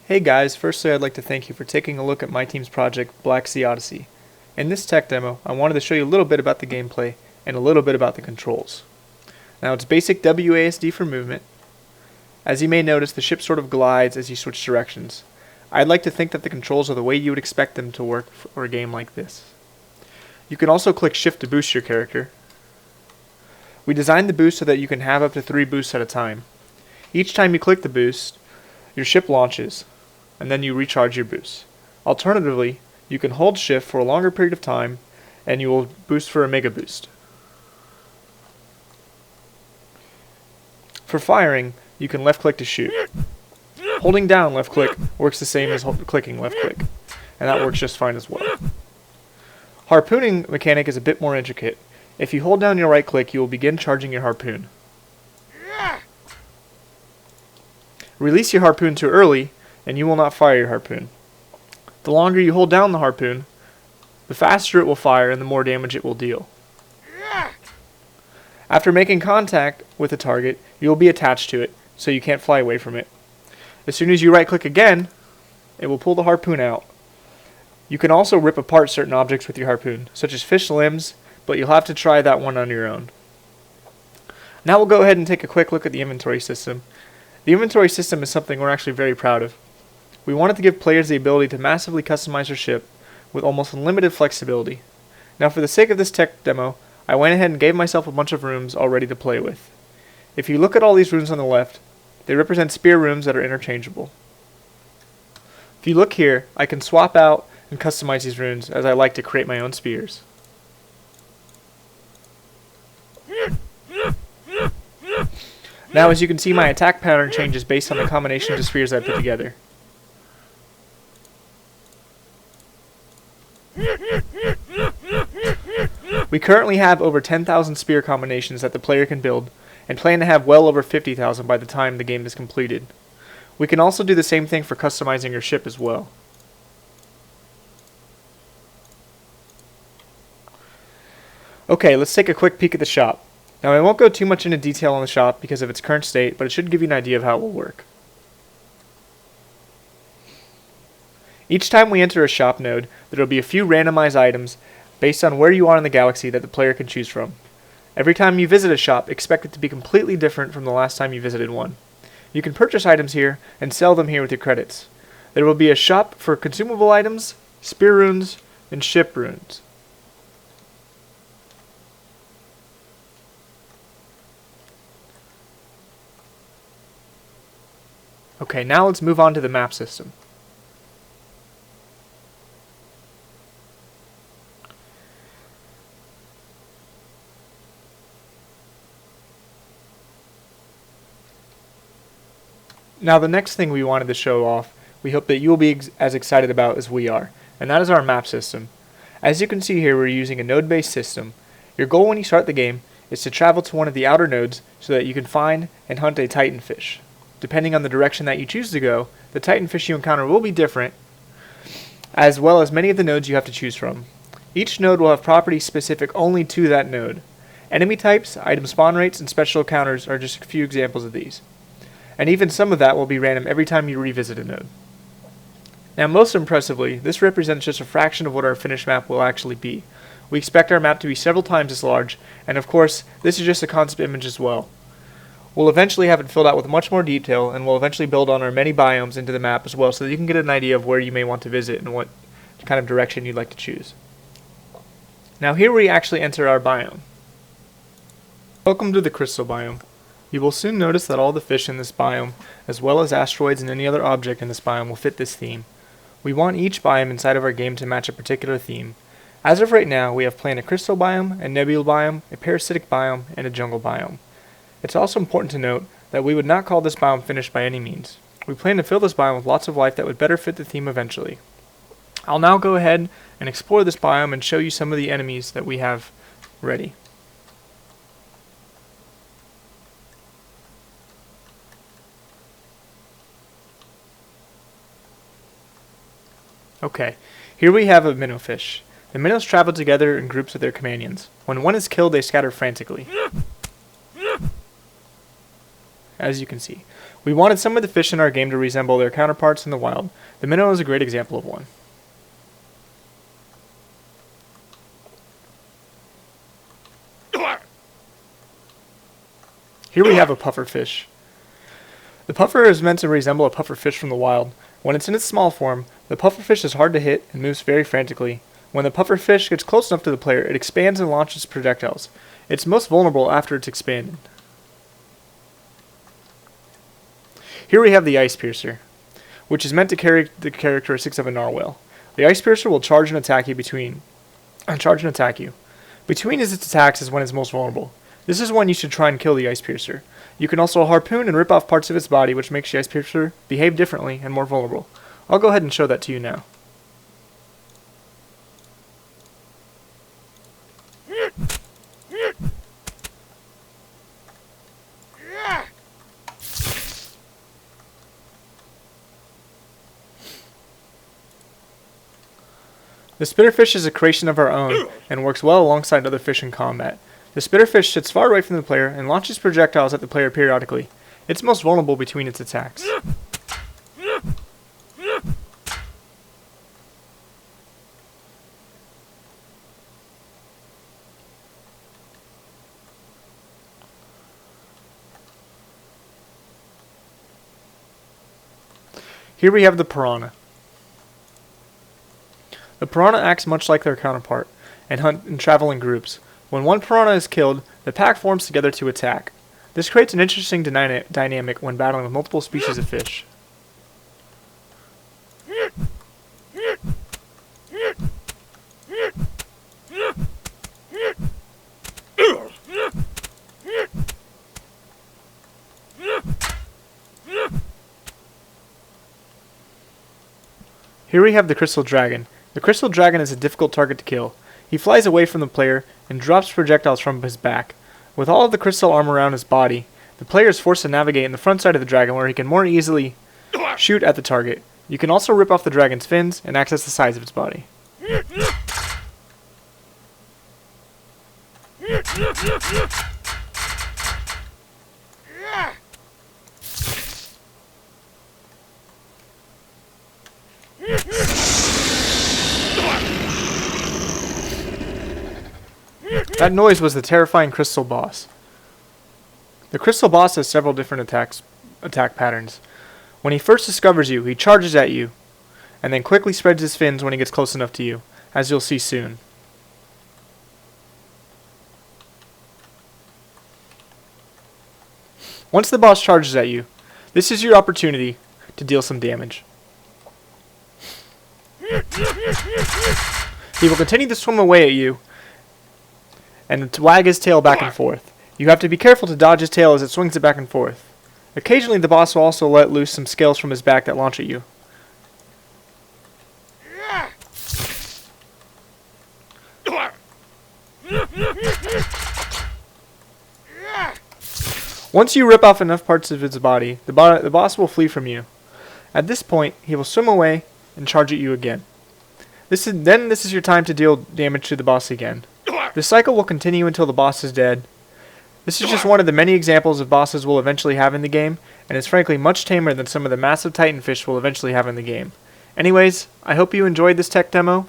Hey guys, firstly I'd like to thank you for taking a look at my team's project, Blacksea Odyssey. In this tech demo, I wanted to show you a little bit about the gameplay and a little bit about the controls. Now it's basic WASD for movement. As you may notice, the ship sort of glides as you switch directions. I'd like to think that the controls are the way you would expect them to work for a game like this. You can also click shift to boost your character. We designed the boost so that you can have up to 3 boosts at a time. Each time you click the boost, your ship launches, and then you recharge your boost. Alternatively, you can hold shift for a longer period of time and you will boost for a mega boost. For firing, you can left click to shoot. Holding down left click works the same as clicking left click, and that works just fine as well. Harpooning mechanic is a bit more intricate. If you hold down your right click, you will begin charging your harpoon. Release your harpoon too early, and you will not fire your harpoon. The longer you hold down the harpoon, the faster it will fire and the more damage it will deal. After making contact with the target, you will be attached to it, so you can't fly away from it. As soon as you right click again, it will pull the harpoon out. You can also rip apart certain objects with your harpoon, such as fish limbs, but you'll have to try that one on your own. Now we'll go ahead and take a quick look at the inventory system. The inventory system is something we're actually very proud of. We wanted to give players the ability to massively customize their ship with almost unlimited flexibility. Now for the sake of this tech demo, I went ahead and gave myself a bunch of rooms already to play with. If you look at all these rooms on the left, they represent spear rooms that are interchangeable. If you look here, I can swap out and customize these runes as I like to create my own spears. Now as you can see, my attack pattern changes based on the combination of the spears I put together. We currently have over 10,000 spear combinations that the player can build, and plan to have well over 50,000 by the time the game is completed. We can also do the same thing for customizing your ship as well. Okay, let's take a quick peek at the shop. Now I won't go too much into detail on the shop because of its current state, but it should give you an idea of how it will work. Each time we enter a shop node, there will be a few randomized items based on where you are in the galaxy that the player can choose from. Every time you visit a shop, expect it to be completely different from the last time you visited one. You can purchase items here and sell them here with your credits. There will be a shop for consumable items, spear runes, and ship runes. Okay, now let's move on to the map system. Now the next thing we wanted to show off, we hope that you will be as excited about as we are, and that is our map system. As you can see here, we're using a node-based system. Your goal when you start the game is to travel to one of the outer nodes so that you can find and hunt a titanfish. Depending on the direction that you choose to go, the titanfish you encounter will be different, as well as many of the nodes you have to choose from. Each node will have properties specific only to that node. Enemy types, item spawn rates, and special encounters are just a few examples of these. And even some of that will be random every time you revisit a node. Now most impressively, this represents just a fraction of what our finished map will actually be. We expect our map to be several times as large, and of course, this is just a concept image as well. We'll eventually have it filled out with much more detail, and we'll eventually build on our many biomes into the map as well so that you can get an idea of where you may want to visit and what kind of direction you'd like to choose. Now here we actually enter our biome. Welcome to the crystal biome. You will soon notice that all the fish in this biome, as well as asteroids and any other object in this biome, will fit this theme. We want each biome inside of our game to match a particular theme. As of right now, we have planned a crystal biome, a nebula biome, a parasitic biome, and a jungle biome. It's also important to note that we would not call this biome finished by any means. We plan to fill this biome with lots of life that would better fit the theme eventually. I'll now go ahead and explore this biome and show you some of the enemies that we have ready. Okay, here we have a minnowfish. The minnows travel together in groups with their companions. When one is killed, they scatter frantically. as you can see. We wanted some of the fish in our game to resemble their counterparts in the wild. The minnow is a great example of one. Here we have a pufferfish. The puffer is meant to resemble a pufferfish from the wild. When it's in its small form, the pufferfish is hard to hit and moves very frantically. When the pufferfish gets close enough to the player, it expands and launches projectiles. It's most vulnerable after it's expanded. Here we have the ice piercer, which is meant to carry the characteristics of a narwhal. The ice piercer will charge and attack you. Between its attacks is when it's most vulnerable. This is when you should try and kill the ice piercer. You can also harpoon and rip off parts of its body, which makes the ice piercer behave differently and more vulnerable. I'll go ahead and show that to you now. The spitterfish is a creation of our own and works well alongside other fish in combat. The spitterfish sits far away from the player and launches projectiles at the player periodically. It's most vulnerable between its attacks. Here we have the piranha. The piranha acts much like their counterpart and hunt and travel in groups. When one piranha is killed, the pack forms together to attack. This creates an interesting dynamic when battling with multiple species of fish. Here we have the crystal dragon. The crystal dragon is a difficult target to kill. He flies away from the player and drops projectiles from his back. With all of the crystal armor around his body, the player is forced to navigate in the front side of the dragon where he can more easily shoot at the target. You can also rip off the dragon's fins and access the sides of its body. That noise was the terrifying crystal boss. The crystal boss has several different attack patterns. When he first discovers you, he charges at you, and then quickly spreads his fins when he gets close enough to you, as you'll see soon. Once the boss charges at you, this is your opportunity to deal some damage. He will continue to swim away at you and to wag his tail back and forth. You have to be careful to dodge his tail as it swings it back and forth. Occasionally the boss will also let loose some scales from his back that launch at you. Once you rip off enough parts of its body, the boss will flee from you. At this point, he will swim away and charge at you again. This is your time to deal damage to the boss again. This cycle will continue until the boss is dead. This is just one of the many examples of bosses we'll eventually have in the game, and is frankly much tamer than some of the massive titanfish we'll eventually have in the game. Anyways, I hope you enjoyed this tech demo.